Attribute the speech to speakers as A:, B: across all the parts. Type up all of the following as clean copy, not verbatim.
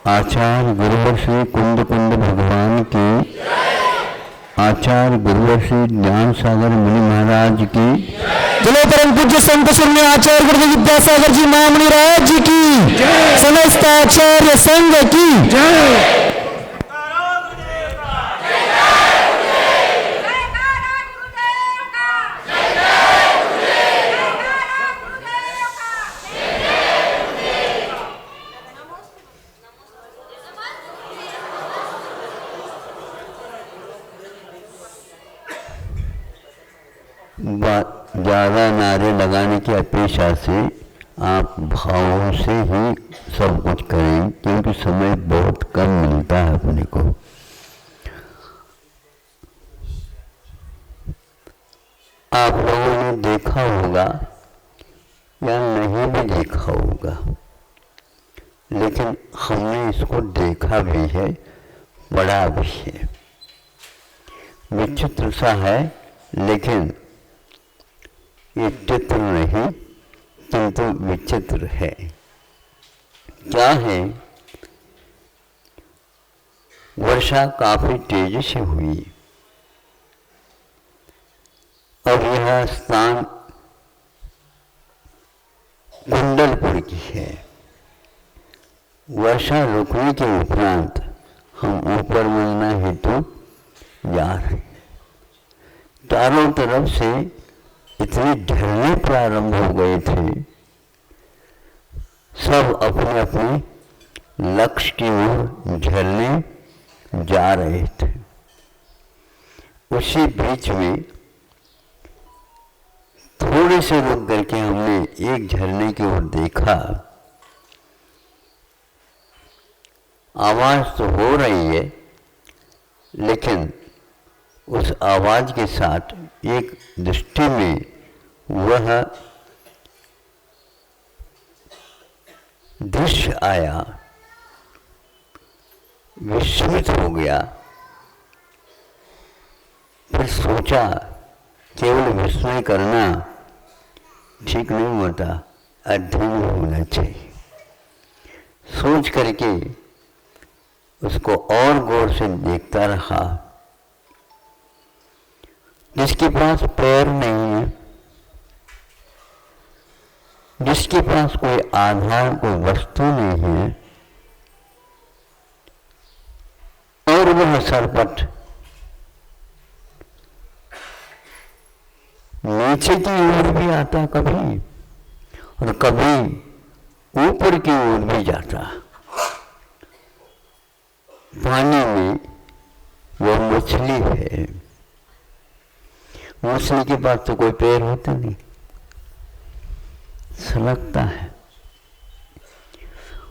A: आचार्य गुरुवर श्री कुंद कुंद भगवान की, आचार्य गुरुवर श्री ज्ञान सागर मुनि महाराज की,
B: जिले परम पूज्य संत शून्य आचार्य गुरु विद्यासागर जी महामुनि राज जी की, समस्त आचार्य संघ की जय।
A: ज़्यादा नारे लगाने की अपेक्षा से आप भावों से ही सब कुछ करें, क्योंकि समय बहुत कम मिलता है अपने को। आप लोगों ने देखा होगा या नहीं भी देखा होगा, लेकिन हमने इसको देखा भी है, पढ़ा भी है। विचित्र सा है, लेकिन ये चित्र नहीं किंतु विचित्र है। क्या है? वर्षा काफी तेजी से हुई। अब यह स्थान कुंडलपुर की है। वर्षा रुकने के उपरांत हम ऊपर मिलना हेतु जा रहे हैं। चारों तरफ से इतने झरने प्रारंभ हो गए थे, सब अपने अपने लक्ष्य की ओर झरने जा रहे थे। उसी बीच में थोड़े से रुक करके हमने एक झरने की ओर देखा। आवाज तो हो रही है, लेकिन उस आवाज के साथ एक दृष्टि में वह दृश्य आया, विस्मित हो गया। फिर सोचा केवल विस्मय करना ठीक नहीं होता, अध्ययन होना चाहिए। सोच करके उसको और गौर से देखता रहा। जिसके पास पैर नहीं है, जिसके पास कोई आधार, कोई वस्तु नहीं है, और वह सरपट नीचे की ओर भी आता कभी, और कभी ऊपर की ओर भी जाता। पानी में वह मछली है। मछली के पास तो कोई पैर होता नहीं, सलगता है।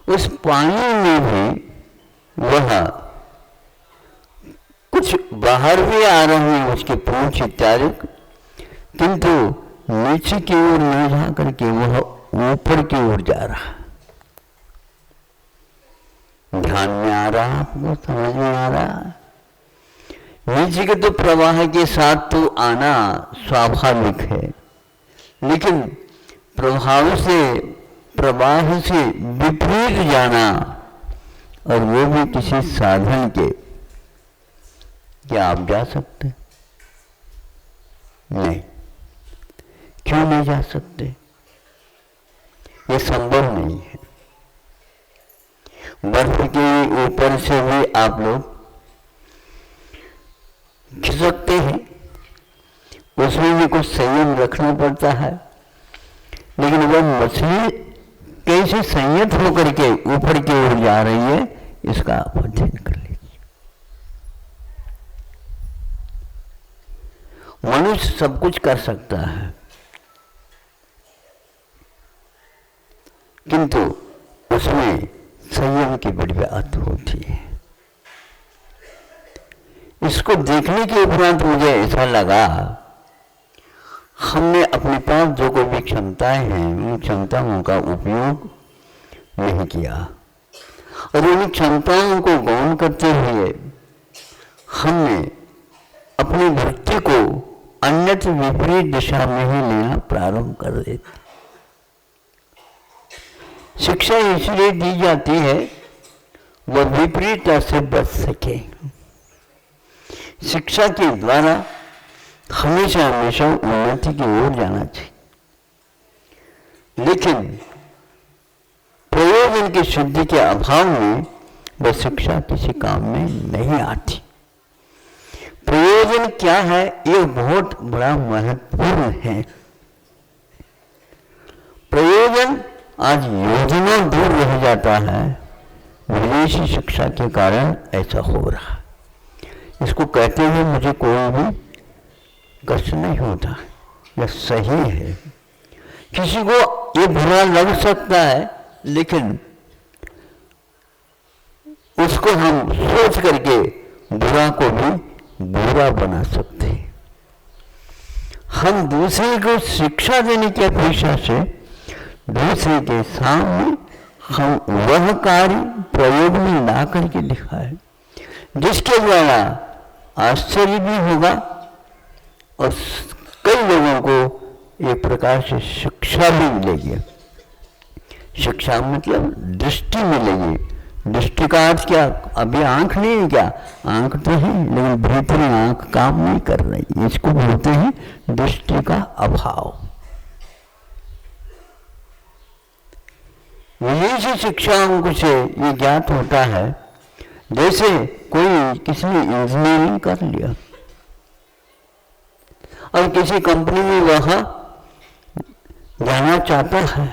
A: उस पानी में भी वह कुछ बाहर भी आ रहे हैं, उसके पूंछ इत्यादि, किंतु नीचे की ओर न जा करके वह ऊपर की ओर जा रहा। ध्यान में आ रहा, आपको समझ में आ रहा। नीचे के तो प्रवाह के साथ तो आना स्वाभाविक है, लेकिन प्रवाह से विपरीत जाना, और वो भी किसी साधन के, क्या आप जा सकते? नहीं। क्यों नहीं जा सकते? ये संभव नहीं है। बर्फ के ऊपर से भी आप लोग खिसकते हैं, उसमें भी कुछ संयम रखना पड़ता है, लेकिन वह मछली कैसे संयत होकर के ऊपर की ओर जा रही है, इसका आप अध्ययन कर लीजिए। मनुष्य सब कुछ कर सकता है, किंतु उसमें संयम की बड़ी बात होती है। इसको देखने के उपरांत मुझे ऐसा लगा, हमने अपने पास जो कोई भी क्षमताएं हैं, उन क्षमताओं का उपयोग नहीं किया, और उन क्षमताओं को गौण करते हुए हमने अपनी वृत्ति को अन्यत्र विपरीत दिशा में ही लेना प्रारंभ कर देते। शिक्षा इसलिए दी जाती है, वह विपरीतता से बच सके। शिक्षा के द्वारा हमेशा हमेशा उन्नति की ओर जाना चाहिए, लेकिन प्रयोजन की सिद्धि के अभाव में वह शिक्षा किसी काम में नहीं आती। प्रयोजन क्या है, यह बहुत बड़ा महत्वपूर्ण है। प्रयोजन आज योजना दूर रह जाता है, विदेशी शिक्षा के कारण ऐसा हो रहा। इसको कहते हुए मुझे कोई भी कष्ट नहीं होता, यह सही है। किसी को ये बुरा लग सकता है, लेकिन उसको हम सोच करके बुरा को भी बुरा बना सकते हैं। हम दूसरे को शिक्षा देने की अपेक्षा से दूसरे के सामने हम वह कार्य प्रयोग में ला करके दिखाए जिसके द्वारा आश्चर्य भी होगा और कई लोगों को एक प्रकार से शिक्षा भी मिलेगी। शिक्षा मतलब दृष्टि मिलेगी। दृष्टि का अर्थ क्या, अभी आंख नहीं है क्या, आंख तो है लेकिन भीतरी आंख काम नहीं कर रही, इसको बोलते हैं दृष्टि का अभाव। विदेशी शिक्षाओं से ये ज्ञात होता है, जैसे कोई किसी ने इंजीनियरिंग कर लिया और किसी कंपनी में वह जाना चाहता है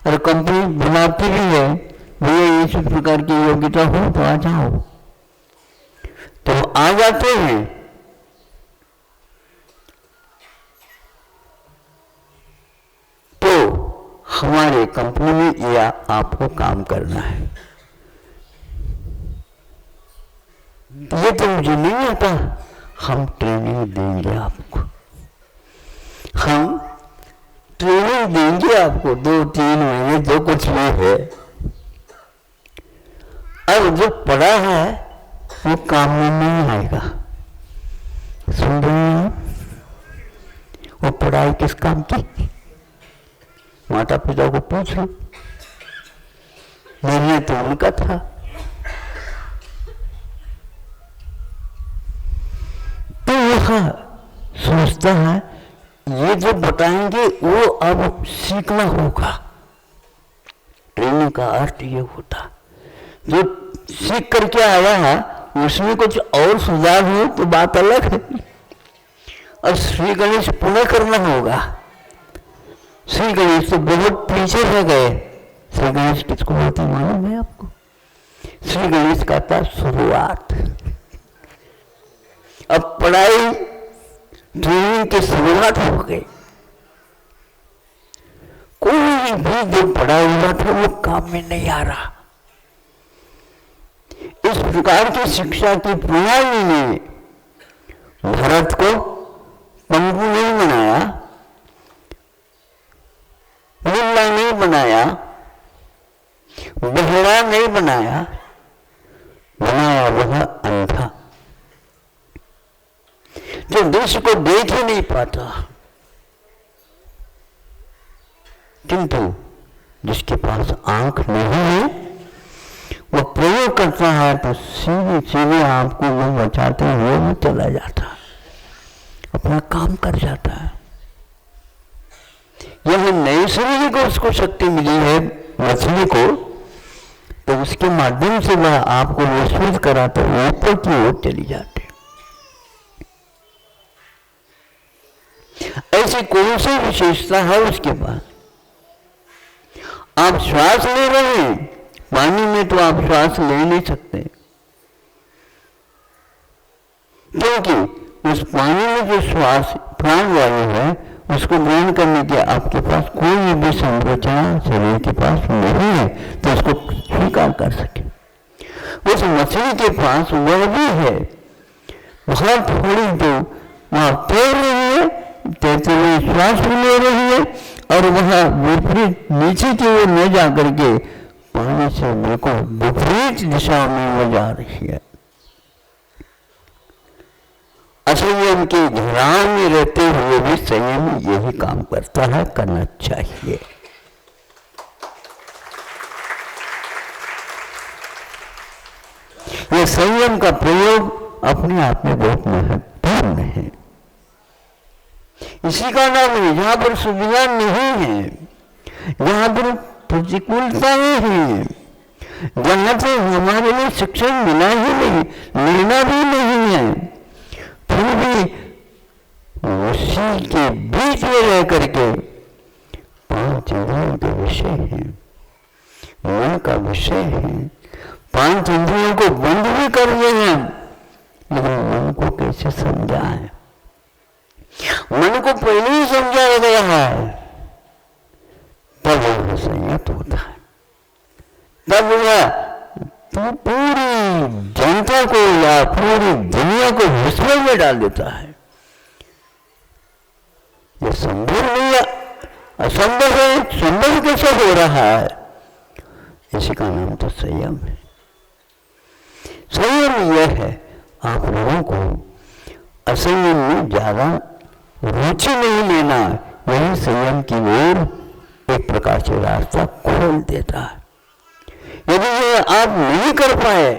A: और कंपनी बुलाती भी है, भैया इस प्रकार की योग्यता हो तो आ जाओ, तो आ जाते हैं। तो हमारे कंपनी में या आपको काम करना है, ये तो मुझे नहीं आता, हम ट्रेनिंग देंगे आपको, हम ट्रेनिंग देंगे आपको 2-3 महीने जो कुछ भी है। अब जो पढ़ा है वो काम में नहीं आएगा। सुन रहे हैं, वो पढ़ाई किस काम की, माता पिता को पूछ लो, निर्णय तो उनका था। तो वह सोचता है ये जो बताएंगे वो अब सीखना होगा। ट्रेनिंग का अर्थ ये होता, जो सीख करके आया है उसमें कुछ और सुधार हो तो बात अलग है। और श्री गणेश पुनः करना होगा। श्री गणेश तो बहुत पीछे रह गए। श्री गणेश किसको बोलते मालूम है आपको? श्री गणेश का था शुरुआत। अब पढ़ाई ट्रेनिंग की शुरुआत हो गई। कोई भी जो पढ़ा हुआ था वो काम में नहीं आ रहा। इस प्रकार की शिक्षा की प्रणाली ने भारत को पंगु नहीं बनाया, मुल्ला नहीं बनाया, बहरा नहीं बनाया, बनाया वह अंधा जो देश को देख ही नहीं पाता। किंतु जिसके पास आंख नहीं है वो प्रयोग करता है तो सीधे सीधे आपको वो बचाते हुए वो चला जाता, अपना काम कर जाता है। यह नई शरीर को उसको शक्ति मिली है मछली को, तो उसके माध्यम से वह आपको महसूस कराता है, ऊपर की ओर चली जाती। ऐसी कौन सी विशेषता है उसके पास? आप श्वास ले रहे हैं, पानी में तो आप श्वास ले नहीं सकते, क्योंकि उस पानी में जो श्वास प्राणवायु है उसको ग्रहण करने के आपके पास कोई भी संरचना शरीर के पास नहीं है तो उसको स्वीकार कर सके। उस मछली के पास वह भी है, बहुत थोड़ी तो वहां तैर रही है, तैरते हुए श्वास भी ले रही है और वह विपरीत नीचे की ओर न जा करके पानी से बिल्कुल विपरीत दिशा में वो जा रही है। असंयम के घेराव में रहते हुए भी संयम यही काम करता है, करना चाहिए। ये संयम का प्रयोग अपने आप में बहुत महत्वपूर्ण है। इसी का नाम है, जहां पर सुविधा नहीं है, जहां पर प्रतिकूलताएं हैं, जहां पर हमारे लिए शिक्षण मिला ही नहीं, मिलना भी नहीं है, फिर भी उसी के बीच में रह करके 5 इंद्रियों के विषय है, मन का विषय है, 5 इंद्रियों को बंद भी कर दिए हैं, लेकिन मन को कैसे समझाएं? मन को पहले ही समझाया गया है, तब वह संयत होता है, तब वह पूरी जनता को या पूरी दुनिया को विस्मय में डाल देता है। ये संभव नहीं है, असंभव है, संभव कैसे हो रहा है? इसी का नाम तो संयम है। संयम यह है, आप लोगों को असंयम में ज्यादा रुचि नहीं लेना, यही संयम की ओर एक प्रकार से रास्ता खोल देता है। यदि ये आप नहीं कर पाए,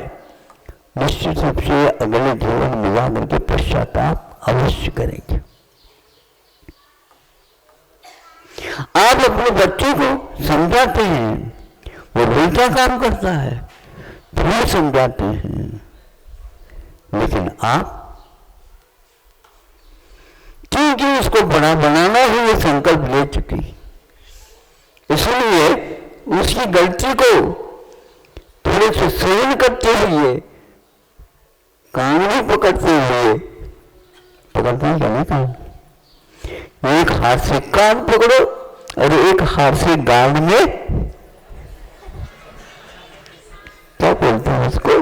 A: निश्चित रूप से अगले जीवन में जाकर के पश्चाताप अवश्य करेंगे। आप अपने बच्चे को समझाते हैं, वो उल्टा काम करता है, फिर समझाते हैं, लेकिन आप क्योंकि उसको बड़ा बनाना ही ये संकल्प ले चुकी, इसलिए उसकी गलती को थोड़े से सहन करते हुए, कान भी पकड़ते हुए, पकड़ते हैं क्या नहीं कान, एक हाथ से कान पकड़ो और एक हाथ से गाल में, क्या बोलते हैं उसको?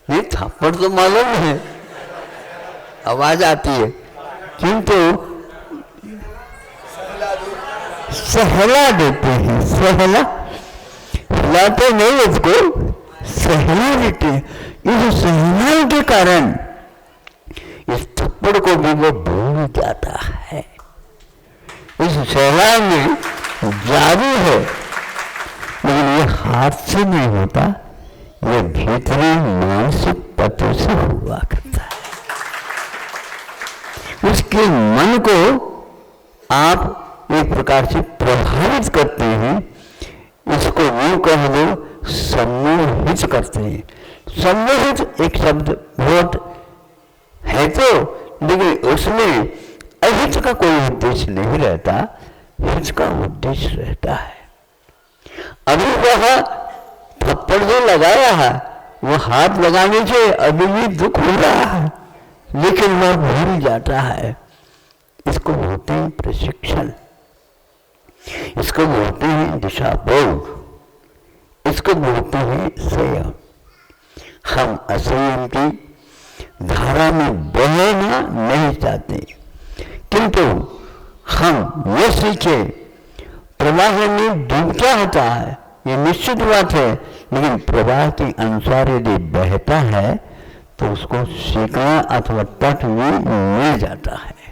A: नहीं, थप्पड़ तो मालूम है, आवाज आती है, किंतु सहला देते हैं, सहला हिलाते नहीं, उसको सहला देते हैं। इस सहला के कारण इस थप्पड़ को भी वो भूल जाता है। इस सहला में जादू है, लेकिन ये हाथ से नहीं होता, ये भीतरी मानसिक तत्व से हुआ करता है। उसके मन को आप एक प्रकार से प्रभावित करते हैं, इसको यूं कह दो सम्मोहित करते हैं। सम्मोहित एक शब्द बहुत है तो, लेकिन उसमें अहित का कोई उद्देश्य नहीं रहता, हित का उद्देश्य रहता है। अभी वह थप्पड़ जो लगाया है, वो हाथ लगाने से अभी भी दुख हो रहा है, लेकिन वह भूल जाता है। इसको बोलते हैं प्रशिक्षण, इसको बोलते हैं दिशा बोध, इसको बोलते हैं संयम। हम असंयम की धारा में बहना नहीं चाहते, किंतु हम ये सीखे प्रवाह में डूब क्या होता है, ये निश्चित बात है, लेकिन प्रवाह के अनुसार यदि बहता है तो उसको सीखना अथवा तट में मिल जाता है।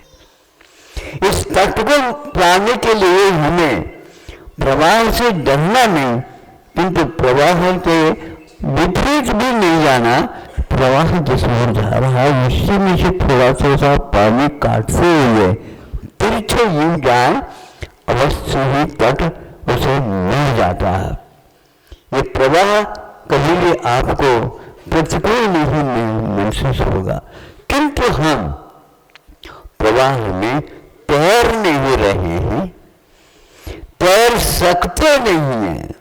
A: इस तट को पाने के लिए हमें प्रवाह से डरना नहीं, किंतु प्रवाह के विपरीत भी नहीं जाना। प्रवाह जिस ओर जा रहा है उसी में से थोड़ा सा पानी काटते हुए तिरछे यूं जाए, अवश्य ही तट उसे मिल जाता है। ये प्रवाह कभी भी आपको प्रतिकूल नहीं महसूस होगा, किंतु हम प्रवाह में तैर नहीं रहे हैं, तैर सकते नहीं हैं,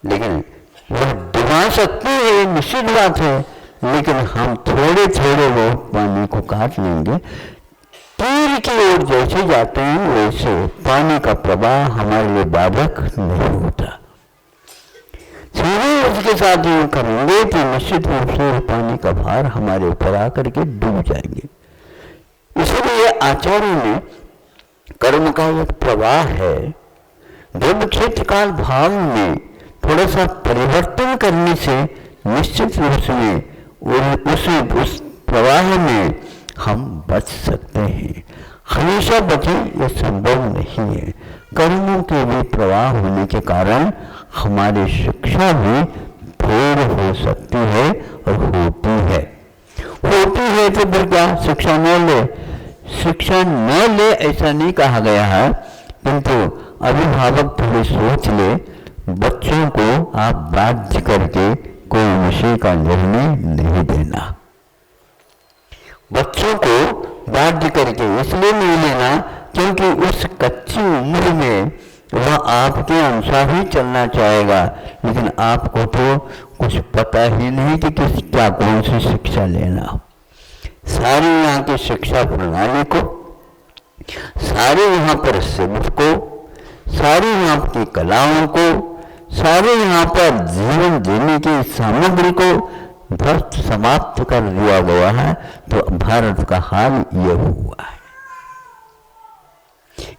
A: लेकिन वह डुबा सकते हैं, निश्चित बात है, लेकिन हम थोड़े थोड़े बहुत पानी को काट लेंगे। तीर की ओर जैसे जाते हैं वैसे पानी का प्रवाह हमारे लिए बाधक नहीं होता। सीधे उसके साथ यूं करेंगे तो निश्चित रूप से पानी का भार हमारे ऊपर आकर के डूब जाएंगे। इसलिए आचार्य ने कर्म का एक प्रवाह है, जब क्षेत्र काल भाव में थोड़ा सा परिवर्तन करने से निश्चित रूप से उस प्रवाह में हम बच सकते हैं। हमेशा बचे ये संभव नहीं है। कर्मों के भी प्रवाह होने के कारण हमारी शिक्षा भी फेल हो सकती है और होती है। तो फिर क्या शिक्षा न ले? शिक्षा न ले ऐसा नहीं कहा गया है, किंतु अभिभावक थोड़ी सोच ले, बच्चों को आप बाध्य करके कोई विषय का निर्णय नहीं देना। बच्चों को बाध्य करके इसलिए नहीं लेना क्योंकि उस कच्ची उम्र में वह आपके अनुसार ही चलना चाहेगा, लेकिन आपको तो कुछ पता ही नहीं कि क्या कौन सी शिक्षा लेना। सारी यहाँ की शिक्षा प्रणाली को, सारे यहाँ पर शब्द को, सारी यहाँ की कलाओं को, सारे यहाँ पर जीवन जीने की सामग्री को ध्वस्त समाप्त कर दिया गया है। तो भारत का हाल ये हुआ है।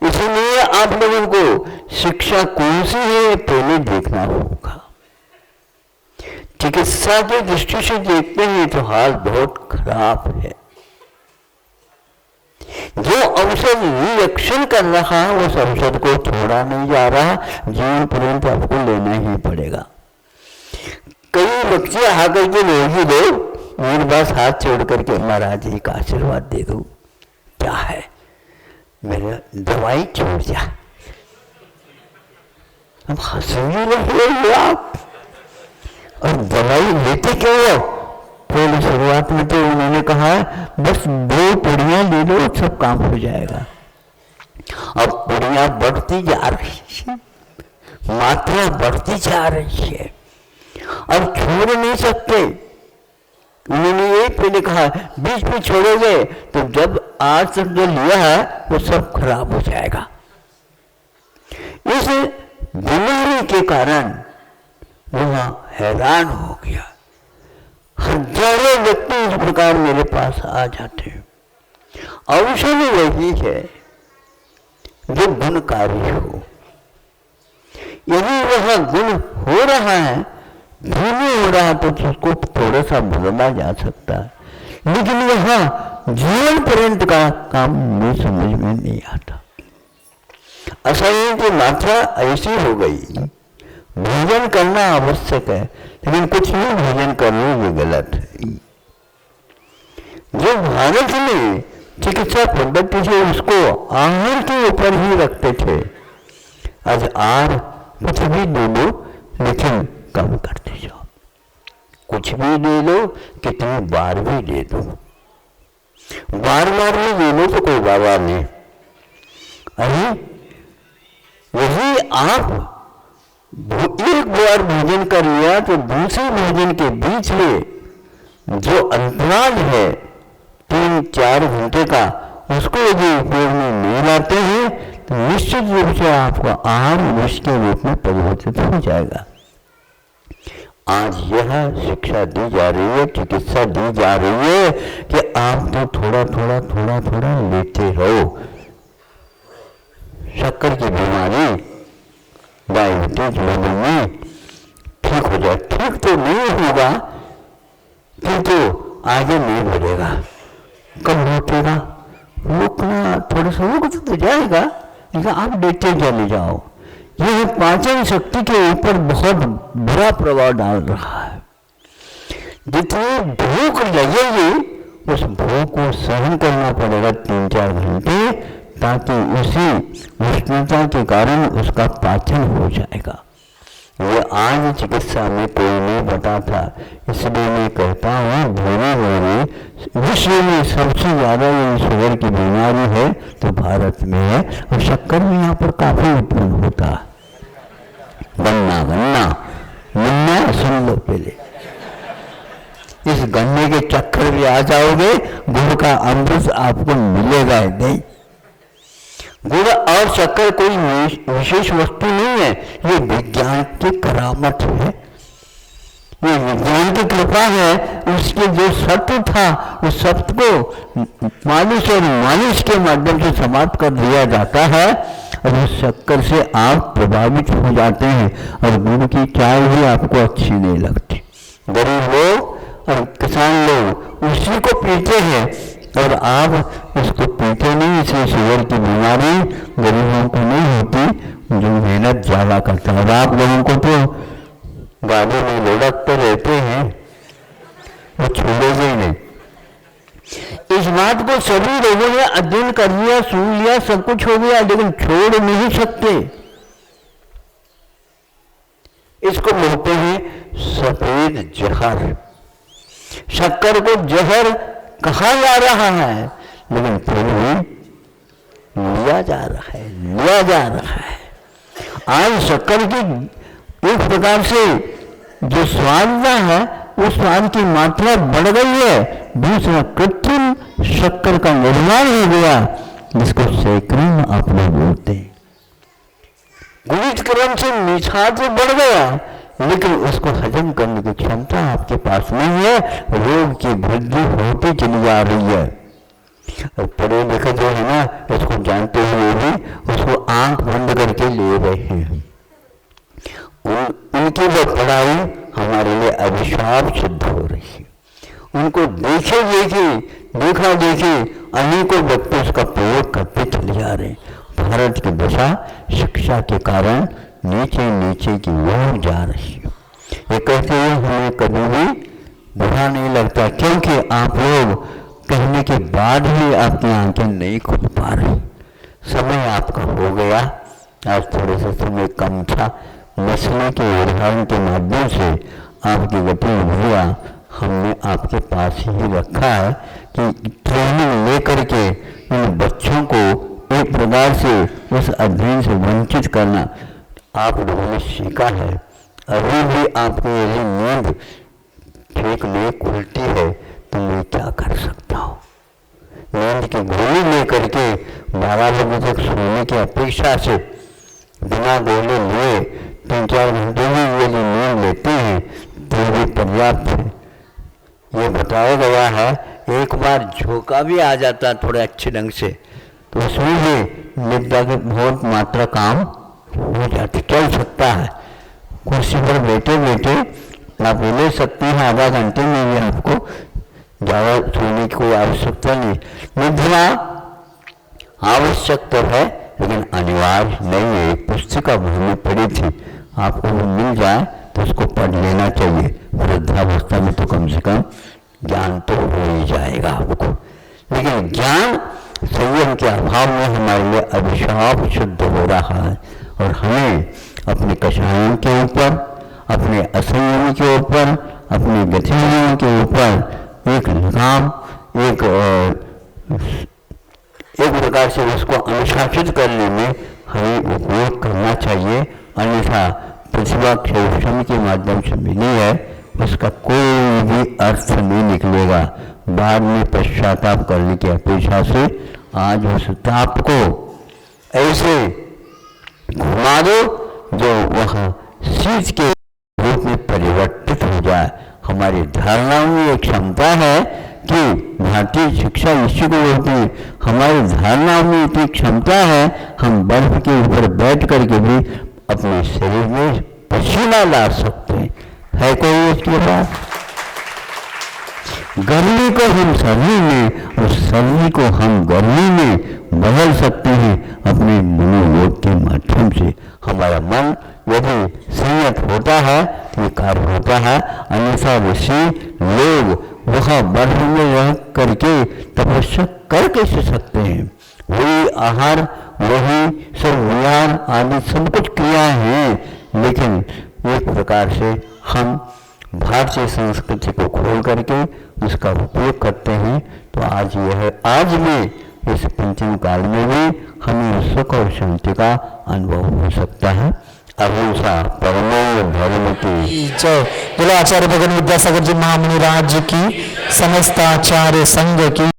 A: इसलिए आप लोगों को शिक्षा कौन सी है पहले देखना होगा। चिकित्सा की दृष्टि से देखते हैं तो हाल बहुत खराब है। जो औषध रिएक्शन कर रहा है उस औषध को छोड़ा नहीं जा रहा, जीवन पर्यंत आपको लेना ही पड़ेगा। कई बच्चे आकर के लोग ही लोग मेरे पास हाथ छोड़ करके महाराज जी का आशीर्वाद दे दो, क्या है मेरे दवाई छोड़ जा। अब हंसने लगे आप, और दवाई लेते क्यों हो? पहले शुरुआत में तो उन्होंने कहा बस 2 पुड़ियां ले लो सब काम हो जाएगा। अब पुड़ियां बढ़ती जा रही है, मात्रा बढ़ती जा रही है, अब छोड़ नहीं सकते। उन्होंने ये पहले कहा बीच में छोड़ोगे तो जब आज तक जो लिया है वो सब खराब हो जाएगा। इस बीमारी के कारण वह हैरान हो गया। हजारों व्यक्ति इस प्रकार मेरे पास आ जाते हैं। औषध वही है जो गुणकारी हो। यदि वह गुण हो रहा है, धीमे हो रहा तो उसको थोड़ा सा बदला जा सकता है, लेकिन वह जीवन पर्यंत का काम मुझे समझ में नहीं आता। असह्य की मात्रा ऐसी हो गई, भोजन करना आवश्यक है लेकिन कुछ नहीं भोजन करना ये गलत है। जो भारत में चिकित्सा पद्धति से उसको आहार के ऊपर ही रखते थे, आज आहार कुछ भी ले लो लेकिन कम करते जाओ। कुछ भी ले लो, कितनी बार भी ले लो, बार बार भी ले लो तो कोई बाबा नहीं। अरे यही आप एक बार भोजन कर लिया तो दूसरे भोजन के बीच में जो अंतराल है 3-4 घंटे का, उसको यदि उपयोग में नहीं लाते हैं तो निश्चित रूप से आपका आहार विष के रूप में परिवर्तित हो जाएगा। आज यह शिक्षा दी जा रही है, चिकित्सा दी जा रही है कि आप तो थोड़ा लेते रहो। शक्कर की बीमारी, डायबिटीज लेवल में ठीक हो जाए, ठीक तो नहीं होगा किंतु आगे नहीं बढ़ेगा। कब रुकेगा? रुकना थोड़ा सा रुक तो जाएगा, लेकिन आप लेते चले जाओ। यह पाचन शक्ति के ऊपर बहुत बुरा प्रभाव डाल रहा है। जितनी भूख लगेगी उस भूख को सहन करना पड़ेगा 3-4 घंटे, ताकि उसी उष्णता के कारण उसका पाचन हो जाएगा। ये आज चिकित्सा में कोई नहीं बताता, इसलिए मैं कहता हूँ धीरे विश्व में सबसे ज़्यादा ये शुगर की बीमारी है तो भारत में है, और शक्कर भी यहाँ पर काफ़ी उत्पन्न होता है। गन्ना सुन लो पहले, इस गन्ने के चक्कर में आ जाओगे, गुड़ का अमृत आपको मिलेगा ही नहीं। गुड़ और शक्कर कोई विशेष वस्तु नहीं है, ये विज्ञान की करामत है, ये विज्ञान की कृपा है। उसके जो सत्य था उस सत्य को मालिश और मालिश के माध्यम से समाप्त कर दिया जाता है, और उस शक्कर से आप प्रभावित हो जाते हैं, और गुड़ की चाय भी आपको अच्छी नहीं लगती। गरीब लोग और किसान लोग उसी को पीते हैं, और आप उसको पीते नहीं, इसलिए शुगर की बीमारी गरीबों को नहीं होती, जो मेहनत ज़्यादा करता है। और आप लोगों को तो गाड़ी में लुढ़कते रहते हैं, वो छोड़ोगे ही नहीं। इस बात को सभी लोगों ने अध्ययन कर लिया, सुन लिया, सब कुछ हो गया, लेकिन छोड़ नहीं सकते। इसको बोलते हैं सफेद जहर। शक्कर को जहर कहा जा रहा है, लेकिन फिर भी लिया जा रहा है। आज शक्कर की एक प्रकार से जो स्वाद है, उस स्वाद की मात्रा बढ़ गई है। दूसरा कृत्रिम शक्कर का निर्माण हो गया, जिसको सैकरीन आप लोग बोलते हैं। गुणित क्रम से मीठा तो बढ़ गया, लेकिन उसको हजम करने की क्षमता आपके पास नहीं है। रोग की वृद्धि होती चली जा रही है। और पढ़े लिखे जो है ना, इसको जानते हुए भी उसको आंख बंद करके ले रहे हैं। उनकी वो पढ़ाई हमारे लिए अभिशाप सिद्ध हो रही है। उनको देखा देखे अनेकों व्यक्ति उसका प्रयोग करते चले जा रहे हैं। भारत की दशा शिक्षा के कारण नीचे की ओर जा रही है। ये कहते हुए हमें कभी भी बुरा नहीं लगता, क्योंकि आप लोग कहने के बाद भी आपकी आंखें नहीं खुल पा रही। समय आपका हो गया, आज थोड़े से समय कम था। मसले के उदाहरण के माध्यम से आपकी गतिविधियाँ हमने आपके पास ही रखा है कि ट्रेनिंग लेकर के इन बच्चों को एक प्रकार से उस अध्ययन से वंचित करना आप लोगों ने सीखा है। अभी भी आपको यदि नींद ठीक नहीं खुलती है तो मैं क्या कर सकता हूँ। नींद की गोली लेकर के 12 बजे तक सोने की अपेक्षा से बिना गोली लिए 3-4 घंटे में यदि नींद लेते हैं तो भी पर्याप्त है। ये बताया गया है, एक बार झोंका भी आ जाता थोड़े अच्छे ढंग से तो उसमें भी निद्रा की बहुत मात्रा काम हो जाती, चल सकता है। कुर्सी पर बैठे बैठे आप ले सकते हैं, आधा घंटे में भी आपको ज़्यादा सोने की कोई आवश्यकता नहीं। निद्रा आवश्यक तो है, लेकिन अनिवार्य नहीं है। एक पुस्तक हमने पढ़ी थी, आपको वो मिल जाए तो उसको पढ़ लेना चाहिए। वृद्धावस्था में तो कम से कम ज्ञान तो हो ही जाएगा आपको, लेकिन ज्ञान संयम के अभाव में हमारे लिए अभिशाप सिद्ध हो रहा है। और हमें अपने कषायों के ऊपर, अपने असंयम के ऊपर, अपनी गतिविधियों के ऊपर एक लगाम, एक प्रकार से उसको अनुशासित करने में हमें उपयोग करना चाहिए। अन्यथा प्रतिभा क्षय के माध्यम से मिली है, उसका कोई भी अर्थ नहीं निकलेगा। बाद में पश्चाताप करने की अपेक्षा से आज उस ताप को ऐसे घुमा दो जो वह शीत के रूप में परिवर्तित हो जाए। हमारी धारणाओं में एक क्षमता है कि भारतीय शिक्षा इसी को बोलती है, हमारी धारणाओं में इतनी क्षमता है, हम बर्फ के ऊपर बैठ करके भी अपने शरीर में पसीना ला सकते हैं। है कोई इसके पास? गर्मी को हम सर्दी में और सर्दी को हम गर्मी में बदल सकते हैं अपने मनोयोग के माध्यम से। हमारा मन यदि संयत होता है तो ये कार्य होता है, अन्यथा ऋषि लोग वह बर्फ में रह करके तपस्या कर कैसे सकते हैं। वही आहार, वही सब विहार आदि सब कुछ क्रियाएं हैं, लेकिन एक प्रकार से हम भारतीय संस्कृति को खोल करके उसका उपयोग करते हैं। तो आज में इस पंचम काल में भी हमें सुख और शांति का अनुभव हो सकता है। अहिंसा परमो धर्म की
B: जय। बोलो आचार्य भगवान विद्यासागर जी महामुनि राज की, समस्त आचार्य संघ की।